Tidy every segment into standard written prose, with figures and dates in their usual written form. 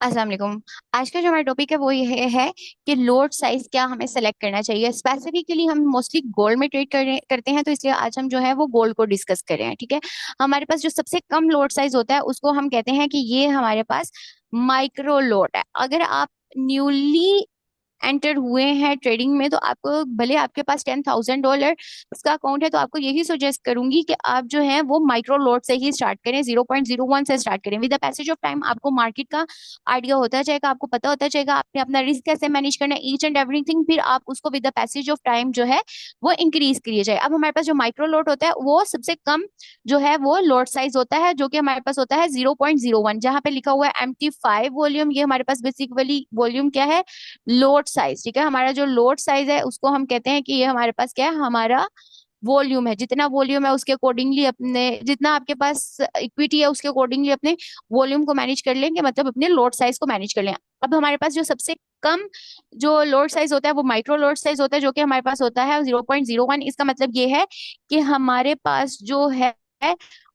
अस्सलाम वालेकुम। आज का जो हमारा टॉपिक है वो ये है कि लोड साइज क्या हमें सेलेक्ट करना चाहिए। स्पेसिफिकली हम मोस्टली गोल्ड में ट्रेड करते हैं, तो इसलिए आज हम जो है वो गोल्ड को डिस्कस कर रहे हैं। ठीक है। हमारे पास जो सबसे कम लोड साइज होता है उसको हम कहते हैं कि ये हमारे पास माइक्रो लोड है। अगर आप न्यूली एंटर हुए हैं ट्रेडिंग में, तो आपको भले आपके पास $10,000 उसका अकाउंट है, तो आपको यही सजेस्ट करूंगी कि आप जो है वो माइक्रो लॉट से ही स्टार्ट करें, 0.01 से स्टार्ट करें। With the passage of time आपको मार्केट का आइडिया होता जाएगा, आपको पता होता जाएगा आपने अपना रिस्क कैसे मैनेज करना है, ईच एंड एवरीथिंग। फिर आप उसको with the passage of time जो है वो इंक्रीज करिए जाए। अब हमारे पास जो माइक्रो लॉट होता है वो सबसे कम जो है वो लॉट साइज होता है, जो कि हमारे पास होता है 0.01, जहां पे लिखा हुआ है MT5 वॉल्यूम। ये हमारे पास बेसिकली वॉल्यूम क्या है, लोड साइज। ठीक है। हमारा जो लोड साइज है उसको हम कहते हैं कि ये हमारे पास क्या है, हमारा वॉल्यूम है। जितना वॉल्यूम है उसके अकॉर्डिंगली अपने, जितना आपके पास इक्विटी है उसके अकॉर्डिंगली अपने वॉल्यूम को मैनेज कर लेंगे, मतलब अपने लोड साइज को मैनेज कर लें। अब हमारे पास जो सबसे कम जो लोड साइज होता है वो माइक्रो लोड साइज होता है, जो कि हमारे पास होता है 0.01। इसका मतलब ये है कि हमारे पास जो है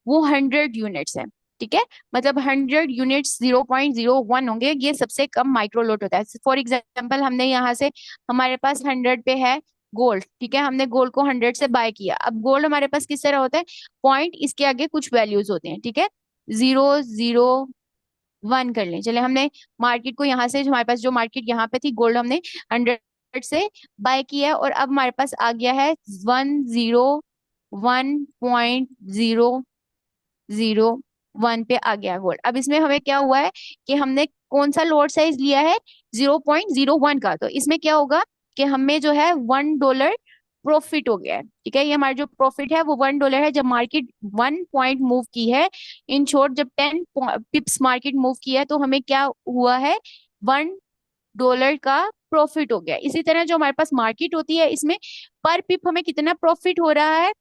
वो 100 यूनिट्स है। ठीक है। मतलब 100 यूनिट्स 0.01 होंगे, ये सबसे कम माइक्रो लोड होता है। फॉर एग्जाम्पल हमने यहाँ से, हमारे पास 100 पे है गोल्ड। ठीक है। हमने गोल्ड को 100 से बाय किया। अब गोल्ड हमारे पास किस तरह होता है, पॉइंट इसके आगे कुछ वैल्यूज होते हैं। ठीक है। 001 कर लें, चले हमने मार्केट को यहाँ से, जो हमारे पास जो मार्केट यहाँ पे थी, गोल्ड हमने 100 से बाय किया है, और अब हमारे पास आ गया है 101.001 पे आ गया गोल्ड। अब इसमें हमें क्या हुआ है कि हमने कौन सा लोड साइज लिया है, 0.01 का। तो इसमें क्या होगा कि हमें जो है $1 प्रॉफिट हो गया है। ठीक है। ये हमारा जो प्रॉफिट है वो $1 है, जब मार्केट 1 पॉइंट मूव की है। इन शॉर्ट, जब 10 पिप्स मार्केट मूव की है, तो हमें क्या हुआ है, $1 का प्रॉफिट हो गया। इसी तरह जो हमारे पास मार्केट होती है, इसमें पर पिप हमें कितना प्रॉफिट हो रहा है,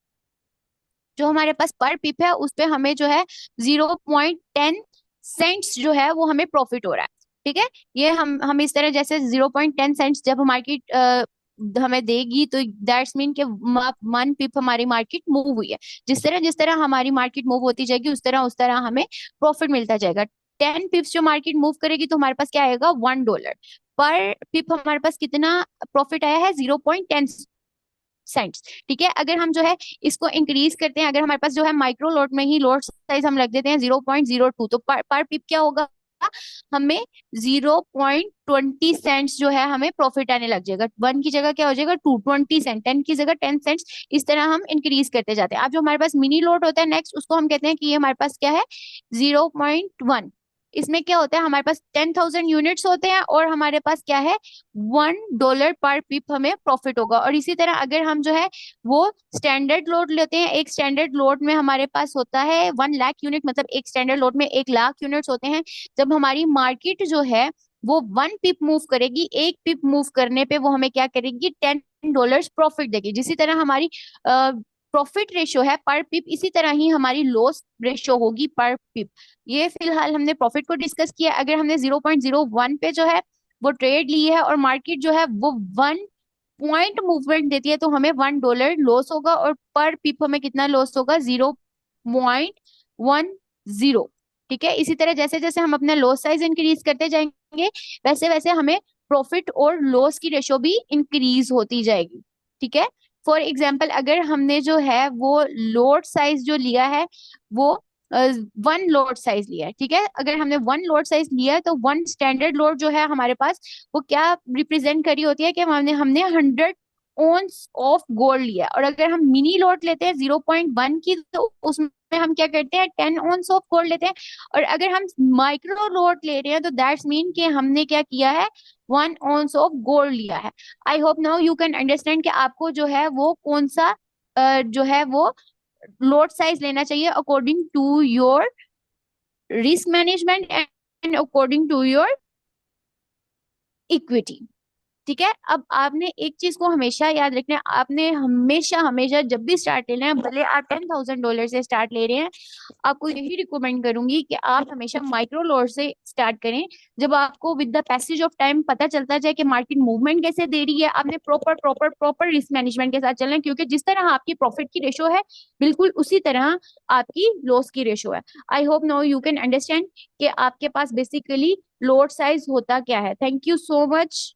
जो हमारे पास पर पिप है उस पे हमें जो है 0.10 सेंट्स जो है वो हमें प्रॉफिट हो रहा है। ठीक है। ये हम इस तरह, जैसे 0.10 सेंट्स जब मार्केट हमें देगी, तो दैट्स मीन के 1 पिप हमारी मार्केट मूव हुई है। जिस तरह हमारी मार्केट मूव होती जाएगी, उस तरह हमें प्रॉफिट मिलता जाएगा। 10 पिप्स जो मार्केट मूव करेगी, तो हमारे पास क्या आएगा, $1 पर पिप। हमारे पास कितना प्रॉफिट आया है, 0.10 सेंट्स। ठीक है। अगर हम जो है इसको इंक्रीज करते हैं, अगर हमारे पास जो है माइक्रो लॉट में ही लॉट साइज हम रख देते हैं 0.02, तो पर पिप क्या होगा, हमें 0.20 सेंट्स जो है हमें प्रॉफिट आने लग जाएगा। 1 की जगह क्या हो जाएगा, 20 सेंट, 10 की जगह 10 सेंट्स। इस तरह हम इंक्रीज करते जाते हैं। अब जो हमारे पास मिनी लॉट होता है नेक्स्ट, उसको हम कहते हैं कि ये हमारे पास क्या है, 0.1। इसमें क्या होता है, हमारे पास 10,000 यूनिट्स होते हैं, और हमारे पास क्या है, $1 पर पिप हमें प्रॉफिट होगा। और इसी तरह अगर हम जो है वो स्टैंडर्ड लोड लेते हैं, एक स्टैंडर्ड लोड में हमारे पास होता है 1 लाख यूनिट, मतलब एक स्टैंडर्ड लोड में 1 लाख यूनिट्स होते हैं। जब हमारी मार्केट जो है वो 1 पिप मूव करेगी, 1 पिप मूव करने पे वो हमें क्या करेगी, $10 प्रॉफिट देगी। जिसी तरह हमारी प्रॉफिट रेशियो है पर पिप, इसी तरह ही हमारी लॉस रेशियो होगी पर पिप। ये फिलहाल हमने प्रॉफिट को डिस्कस किया। अगर हमने 0.01 पे जो है वो ट्रेड ली है, और मार्केट जो है वो 1 पॉइंट मूवमेंट देती है, तो हमें $1 लॉस होगा, और पर पिप हमें कितना लॉस होगा, 0.10। ठीक है। इसी तरह जैसे जैसे हम अपना लॉस साइज इंक्रीज करते जाएंगे, वैसे वैसे हमें प्रॉफिट और लॉस की रेशियो भी इंक्रीज होती जाएगी। ठीक है। फॉर एग्जाम्पल, अगर हमने जो है वो लोड साइज जो लिया है वो 1 लोड साइज लिया है। ठीक है। अगर हमने 1 लोड साइज लिया है, तो 1 स्टैंडर्ड लोड जो है हमारे पास वो क्या रिप्रेजेंट करी होती है कि हमने हमने 100 ओंस ऑफ गोल्ड लिया है। और अगर हम मिनी लॉट लेते हैं 0.1 की, तो उसमें हम क्या करते हैं, 10 ओंस ऑफ गोल्ड लेते हैं। और अगर हम माइक्रो लॉट ले रहे हैं, तो दैट्स मीन कि हमने क्या किया है, 1 ओंस ऑफ गोल्ड लिया है। I hope now you can understand कि आपको जो है वो कौन सा जो है वो लोड साइज लेना चाहिए according to your risk management and according to your equity. ठीक है। अब आपने एक चीज को हमेशा याद रखना है, आपने हमेशा हमेशा जब भी स्टार्ट लेना है, भले आप $10,000 से स्टार्ट ले रहे हैं, आपको यही रिकमेंड करूंगी कि आप हमेशा माइक्रो लॉट से स्टार्ट करें। जब आपको with the passage of time पता चलता जाए कि मार्केट मूवमेंट कैसे दे रही है, आपने proper proper proper risk management के साथ चलना है, क्योंकि जिस तरह आपकी प्रॉफिट की रेशो है, बिल्कुल उसी तरह आपकी लॉस की रेशो है। I hope now you can understand कि आपके पास बेसिकली लोड साइज होता क्या है। Thank you so much.